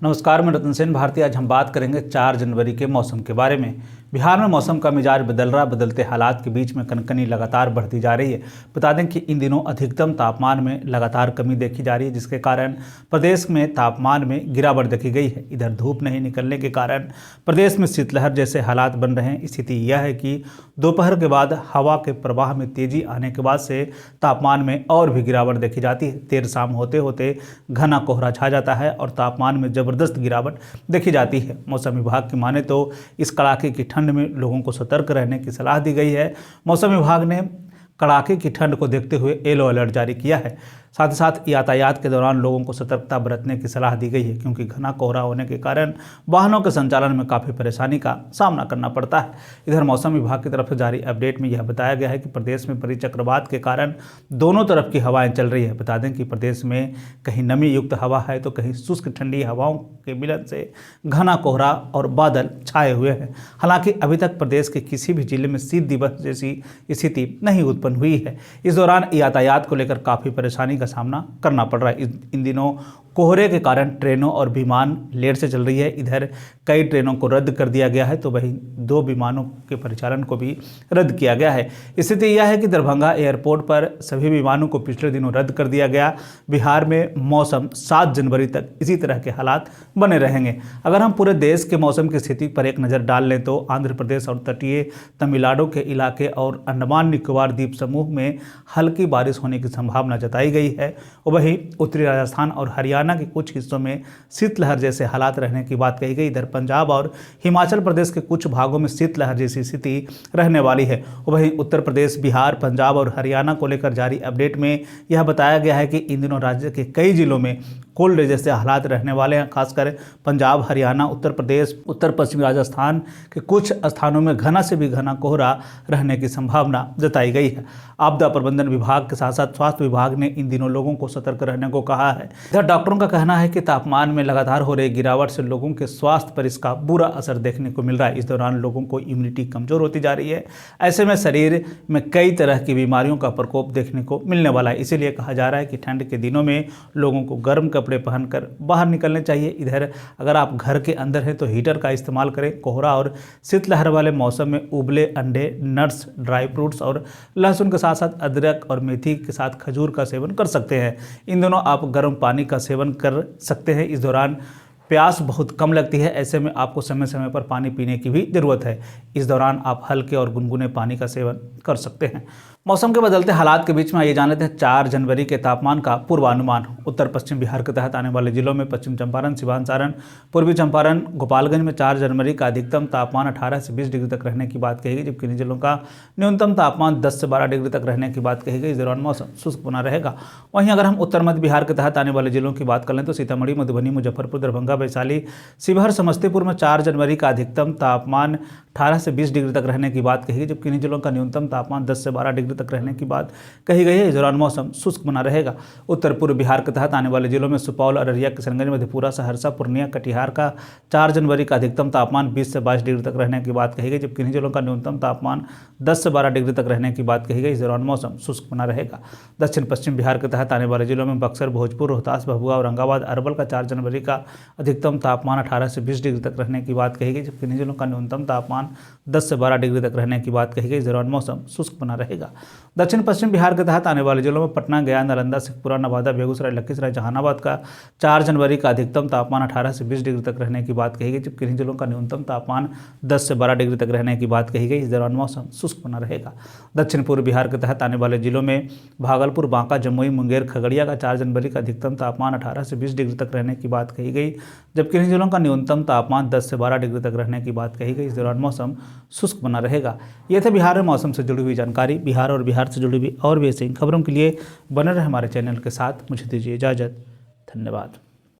नमस्कार, मैं रतन सेन भारती। आज हम बात करेंगे 4 जनवरी के मौसम के बारे में। बिहार में मौसम का मिजाज बदल रहा। बदलते हालात के बीच में कनकनी लगातार बढ़ती जा रही है। बता दें कि इन दिनों अधिकतम तापमान में लगातार कमी देखी जा रही है, जिसके कारण प्रदेश में तापमान में गिरावट देखी गई है। इधर धूप नहीं निकलने के कारण प्रदेश में शीतलहर जैसे हालात बन रहे हैं। स्थिति यह है कि दोपहर के बाद हवा के प्रवाह में तेजी आने के बाद से तापमान में और भी गिरावट देखी जाती है। देर शाम होते होते घना कोहरा छा जाता है और तापमान में जबरदस्त गिरावट देखी जाती है। मौसम विभाग की माने तो इस कड़ाके की ठंड में लोगों को सतर्क रहने की सलाह दी गई है। मौसम विभाग ने कड़ाके की ठंड को देखते हुए येलो अलर्ट जारी किया है। साथ ही साथ यातायात के दौरान लोगों को सतर्कता बरतने की सलाह दी गई है, क्योंकि घना कोहरा होने के कारण वाहनों के संचालन में काफ़ी परेशानी का सामना करना पड़ता है। इधर मौसम विभाग की तरफ से जारी अपडेट में यह बताया गया है कि प्रदेश में परिचक्रवात के कारण दोनों तरफ की हवाएं चल रही है। बता दें कि प्रदेश में कहीं नमी युक्त हवा है तो कहीं शुष्क ठंडी हवाओं के मिलन से घना कोहरा और बादल छाए हुए हैं। हालांकि अभी तक प्रदेश के किसी भी जिले में शीत दिवस जैसी स्थिति नहीं उत्पन्न हुई है। इस दौरान यातायात को लेकर काफ़ी परेशानी का सामना करना पड़ रहा है। इन दिनों कोहरे के कारण ट्रेनों और विमान लेट से चल रही है। इधर कई ट्रेनों को रद्द कर दिया गया है तो वहीं 2 विमानों के परिचालन को भी रद्द किया गया है। स्थिति यह है कि दरभंगा एयरपोर्ट पर सभी विमानों को पिछले दिनों रद्द कर दिया गया। बिहार में मौसम 7 जनवरी तक इसी तरह के हालात बने रहेंगे। अगर हम पूरे देश के मौसम की स्थिति पर एक नज़र डाल लें तो आंध्र प्रदेश और तटीय तमिलनाडु के इलाके और अंडमान निकोबार द्वीप समूह में हल्की बारिश होने की संभावना जताई गई है। वहीं उत्तरी राजस्थान और हरियाणा के कुछ हिस्सों में शीतलहर जैसे हालात रहने की बात कही गई। इधर पंजाब और हिमाचल प्रदेश के कुछ भागों में शीतलहर जैसी स्थिति रहने वाली है। वहीं उत्तर प्रदेश, बिहार, पंजाब और हरियाणा को लेकर जारी अपडेट में यह बताया गया है कि इन दिनों राज्य के कई जिलों में कोल्ड जैसे हालात रहने वाले हैं। खासकर पंजाब, हरियाणा, उत्तर प्रदेश, उत्तर पश्चिमी राजस्थान के कुछ स्थानों में घना से भी घना कोहरा रहने की संभावना जताई गई है। आपदा प्रबंधन विभाग के साथ साथ स्वास्थ्य विभाग ने इन दिनों लोगों को सतर्क रहने को कहा है। इधर डॉक्टरों का कहना है कि तापमान में लगातार हो रही गिरावट से लोगों के स्वास्थ्य पर इसका बुरा असर देखने को मिल रहा है। इस दौरान लोगों को इम्यूनिटी कमजोर होती जा रही है। ऐसे में शरीर में कई तरह की बीमारियों का प्रकोप देखने को मिलने वाला है। इसीलिए कहा जा रहा है कि ठंड के दिनों में लोगों को गर्म कपड़े पहनकर बाहर निकलने चाहिए। इधर अगर आप घर के अंदर हैं तो हीटर का इस्तेमाल करें। कोहरा और शीतलहर वाले मौसम में उबले अंडे, नट्स, ड्राई फ्रूट्स और लहसुन के साथ साथ अदरक और मेथी के साथ खजूर का सेवन कर सकते हैं। इन दोनों आप गर्म पानी का सेवन कर सकते हैं। इस दौरान प्यास बहुत कम लगती है। ऐसे में आपको समय समय पर पानी पीने की भी ज़रूरत है। इस दौरान आप हल्के और गुनगुने पानी का सेवन कर सकते हैं। मौसम के बदलते हालात के बीच में आइए जान लेते हैं 4 जनवरी के तापमान का पूर्वानुमान। उत्तर पश्चिम बिहार के तहत आने वाले जिलों में पश्चिम चंपारण, सिवान, सारण, पूर्वी चंपारण, गोपालगंज में 4 जनवरी का अधिकतम तापमान 18 से 20 डिग्री तक रहने की बात कही गई, जबकि इन जिलों का न्यूनतम तापमान 10 से 12 डिग्री तक रहने की बात कही गई। इस दौरान मौसम शुष्क बना रहेगा। वहीं अगर हम उत्तर मध्य बिहार के तहत आने वाले जिलों की बात कर लें तो सीतामढ़ी, मधुबनी, मुजफ्फरपुर, दरभंगा, वैशाली, शिवहर, समस्तीपुर में 4 जनवरी का अधिकतम तापमान 18 से 20 डिग्री तक रहने की बात कही गई, जबकि इन जिलों का न्यूनतम तापमान 10 से 12 डिग्री तक रहने की बात कही गई है। इस दौरान मौसम शुष्क बना रहेगा। उत्तर पूर्व बिहार के तहत आने वाले जिलों में सुपौल, अररिया, किशनगंज, मधेपुरा, सहरसा, पूर्णिया, कटिहार का 4 जनवरी का अधिकतम तापमान 20 से 22 डिग्री तक रहने की बात कही गई, जबकि इन जिलों का न्यूनतम तापमान 10 से 12 डिग्री तक रहने की बात कही गई। इस दौरान मौसम शुष्क बना रहेगा। दक्षिण पश्चिम बिहार के तहत आने वाले जिलों में बक्सर, भोजपुर, रोहतास, भभुआ, औरंगाबाद, अरवल का 4 जनवरी का अधिकतम तापमान 18 से 20 डिग्री तक रहने की बात कही गई, जबकि इन जिलों का न्यूनतम तापमान 10 से 12 डिग्री तक रहने की बात कही गई। इस दौरान मौसम शुष्क बना रहेगा। दक्षिण पश्चिम बिहार के तहत आने वाले जिलों में पटना, गया, नालंदा, शेखपुरा, नवादा, बेगूसराय, लखीसराय, जहानाबाद का 4 जनवरी का अधिकतम तापमान 18 से 20 डिग्री तक रहने की बात कही गई, जबकि इन जिलों का न्यूनतम तापमान 10 से 12 डिग्री तक रहने की बात कही गई। इस दौरान मौसम शुष्क बना रहेगा। दक्षिण पूर्व बिहार के तहत आने वाले जिलों में भागलपुर, बांका, जमुई, मुंगेर, खगड़िया का 4 जनवरी का अधिकतम तापमान 18 से 20 डिग्री तक रहने की बात कही गई, जबकि इन जिलों का न्यूनतम तापमान 10 से 12 डिग्री तक रहने की बात कही गई। इस दौरान मौसम शुष्क बना रहेगा। ये थे बिहार में मौसम से जुड़ी हुई जानकारी। बिहार और बिहार से जुड़ी हुई और भी ऐसी खबरों के लिए बने रहे हमारे चैनल के साथ। मुझे दीजिए इजाज़त। धन्यवाद।